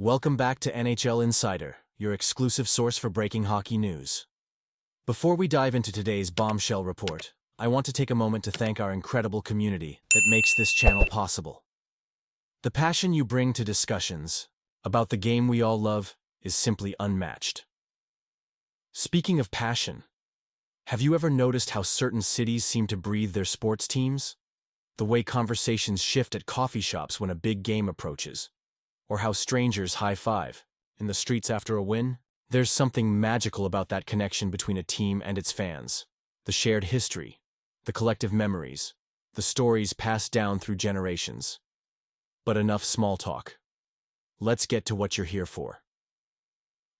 Welcome back to NHL Insider, your exclusive source for breaking hockey news. Before we dive into today's bombshell report, I want to take a moment to thank our incredible community that makes this channel possible. The passion you bring to discussions about the game we all love is simply unmatched. Speaking of passion, have you ever noticed how certain cities seem to breathe their sports teams? The way conversations shift at coffee shops when a big game approaches, or how strangers high-five in the streets after a win? There's something magical about that connection between a team and its fans. The shared history, the collective memories, the stories passed down through generations. But enough small talk. Let's get to what you're here for.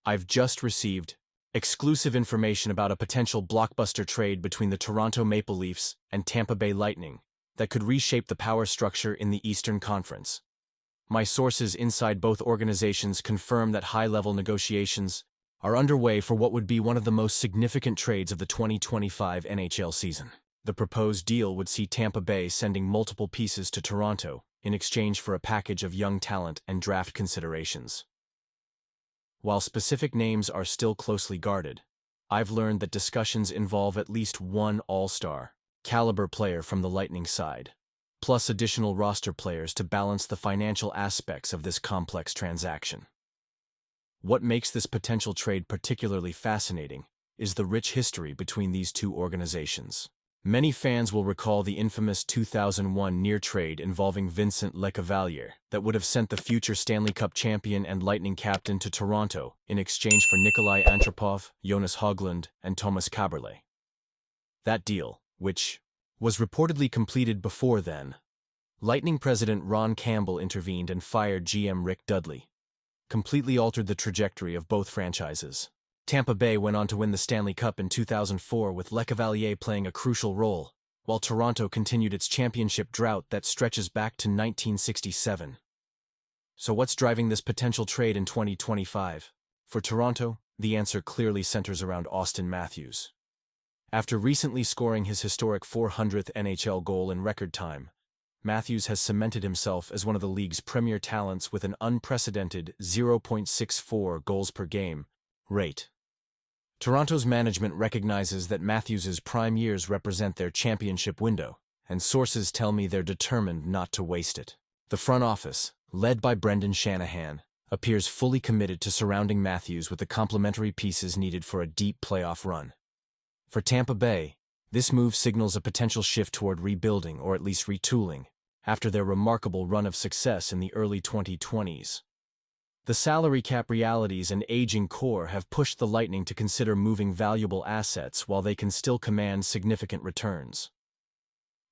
I've just received exclusive information about a potential blockbuster trade between the Toronto Maple Leafs and Tampa Bay Lightning that could reshape the power structure in the Eastern Conference. My sources inside both organizations confirm that high-level negotiations are underway for what would be one of the most significant trades of the 2025 NHL season. The proposed deal would see Tampa Bay sending multiple pieces to Toronto in exchange for a package of young talent and draft considerations. While specific names are still closely guarded, I've learned that discussions involve at least one all-star caliber player from the Lightning side, plus additional roster players to balance the financial aspects of this complex transaction. What makes this potential trade particularly fascinating is the rich history between these two organizations. Many fans will recall the infamous 2001 near trade involving Vincent Lecavalier that would have sent the future Stanley Cup champion and Lightning captain to Toronto in exchange for Nikolai Antropov, Jonas Höglund, and Thomas Kaberle. That deal, which was reportedly completed before then, Lightning president Ron Campbell intervened and fired GM Rick Dudley, completely altered the trajectory of both franchises. Tampa Bay went on to win the Stanley Cup in 2004 with Lecavalier playing a crucial role, while Toronto continued its championship drought that stretches back to 1967. So what's driving this potential trade in 2025? For Toronto, the answer clearly centers around Auston Matthews. After recently scoring his historic 400th NHL goal in record time, Matthews has cemented himself as one of the league's premier talents with an unprecedented 0.64 goals per game rate. Toronto's management recognizes that Matthews' prime years represent their championship window, and sources tell me they're determined not to waste it. The front office, led by Brendan Shanahan, appears fully committed to surrounding Matthews with the complementary pieces needed for a deep playoff run. For Tampa Bay, this move signals a potential shift toward rebuilding or at least retooling after their remarkable run of success in the early 2020s. The salary cap realities and aging core have pushed the Lightning to consider moving valuable assets while they can still command significant returns.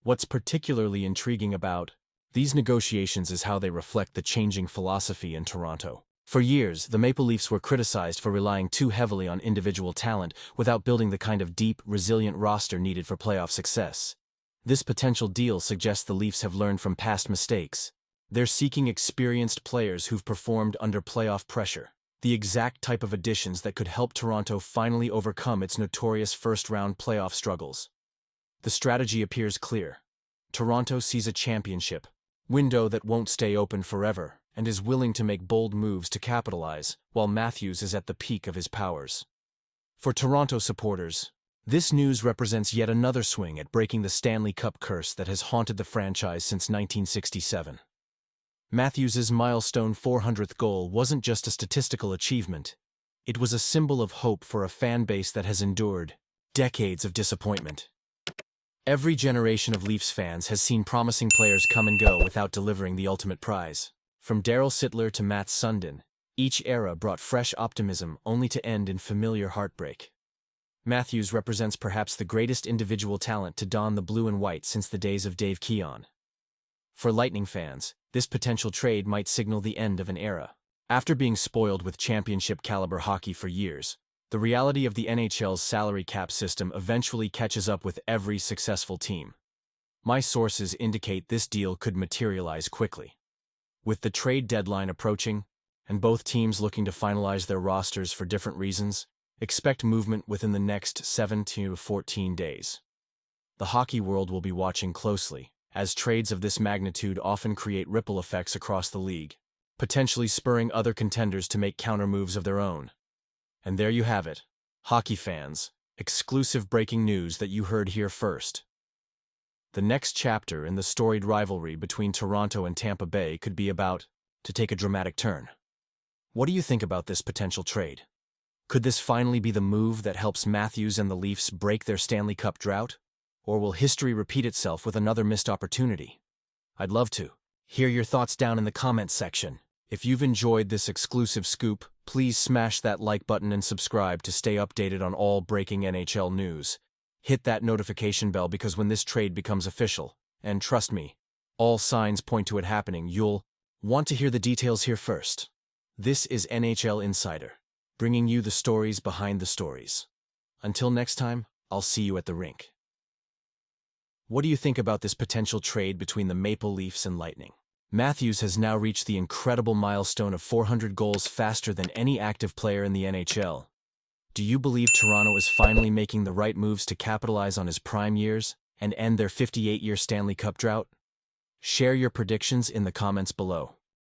What's particularly intriguing about these negotiations is how they reflect the changing philosophy in Toronto. For years, the Maple Leafs were criticized for relying too heavily on individual talent without building the kind of deep, resilient roster needed for playoff success. This potential deal suggests the Leafs have learned from past mistakes. They're seeking experienced players who've performed under playoff pressure, the exact type of additions that could help Toronto finally overcome its notorious first-round playoff struggles. The strategy appears clear. Toronto sees a championship window that won't stay open forever and is willing to make bold moves to capitalize, while Matthews is at the peak of his powers. For Toronto supporters, this news represents yet another swing at breaking the Stanley Cup curse that has haunted the franchise since 1967. Matthews' milestone 400th goal wasn't just a statistical achievement. It was a symbol of hope for a fan base that has endured decades of disappointment. Every generation of Leafs fans has seen promising players come and go without delivering the ultimate prize. From Daryl Sittler to Matt Sundin, each era brought fresh optimism only to end in familiar heartbreak. Matthews represents perhaps the greatest individual talent to don the blue and white since the days of Dave Keon. For Lightning fans, this potential trade might signal the end of an era. After being spoiled with championship-caliber hockey for years, the reality of the NHL's salary cap system eventually catches up with every successful team. My sources indicate this deal could materialize quickly. With the trade deadline approaching, and both teams looking to finalize their rosters for different reasons, expect movement within the next 7 to 14 days. The hockey world will be watching closely, as trades of this magnitude often create ripple effects across the league. potentially spurring other contenders to make counter moves of their own. And there you have it. Hockey fans, exclusive breaking news that you heard here first. The next chapter in the storied rivalry between Toronto and Tampa Bay could be about to take a dramatic turn. What do you think about this potential trade? Could this finally be the move that helps Matthews and the Leafs break their Stanley Cup drought? Or will history repeat itself with another missed opportunity? I'd love to hear your thoughts down in the comments section. If you've enjoyed this exclusive scoop, please smash that like button and subscribe to stay updated on all breaking NHL news. Hit that notification bell because when this trade becomes official, and trust me, all signs point to it happening, you'll want to hear the details here first. This is NHL Insider, bringing you the stories behind the stories. Until next time, I'll see you at the rink. What do you think about this potential trade between the Maple Leafs and Lightning? Matthews has now reached the incredible milestone of 400 goals faster than any active player in the NHL. Do you believe Toronto is finally making the right moves to capitalize on his prime years and end their 58-year Stanley Cup drought? Share your predictions in the comments below.